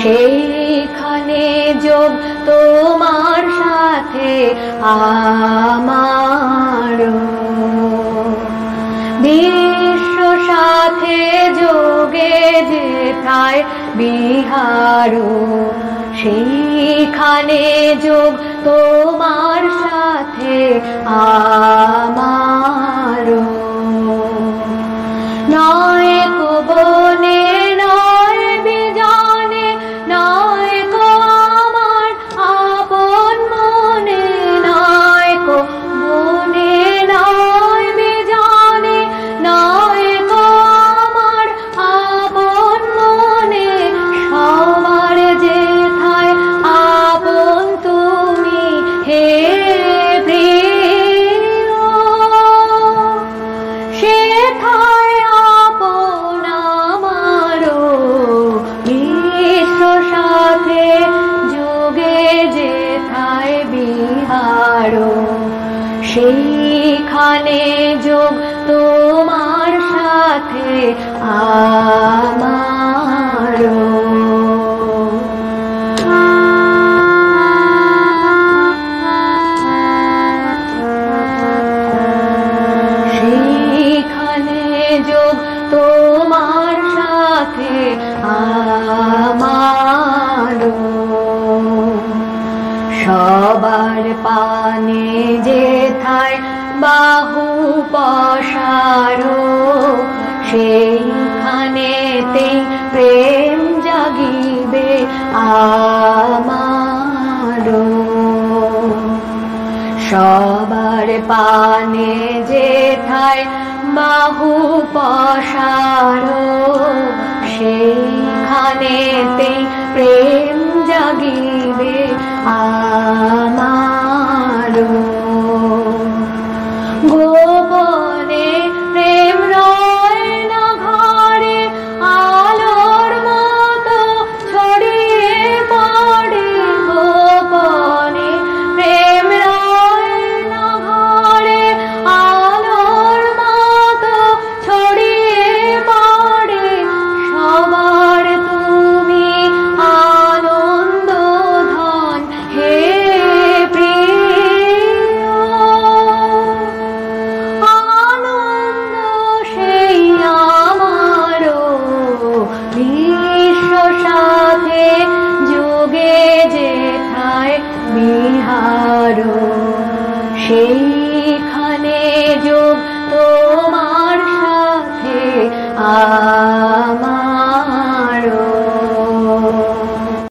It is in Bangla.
সেইখানে যোগ তোমার সাথে আমারও, বিশ্ব সাথে যোগে যেথায় বিহারো, সেইখানে যোগ তোমার সাথে আমারও। নয় কো বনে নয় বিজানে, নয় কো আমার আপন মনে, নয় কো বনে নয় বিজানে, নয় কো আমার আপন মনে, সবার যেথায় আপন তুমি হে প্রিয়, সেথায় আপন আমারও, বিশ্ব সাথে যোগে যেথায় বিহারো, সেইখানে যোগ তোমার সাথে আমারও। সেইখানে যোগ তোমার সাথে আমারও। সবার পানে যেথায় বাহু পসারো, সেইখানেতেই প্রেম জাগিবে আমারও। সবার পানে যেথায় বাহু পসারো, সেইখানেতেই প্রেম জাগিবে আমারও। গোপনে প্রেম রয় না ঘরে, আলোর মতো ছড়িয়ে পড়ে, গোপনে প্রেম রয় না ঘরে, আলোর মতো ছড়িয়ে পড়ে, সবার তুমি আনন্দ ধন হে প্রিয়, আনন্দ সেই আমারও, বিশ্ব সাথে যোগে যেথায় বিহারো, সেইখানে যোগ তোমার সাথে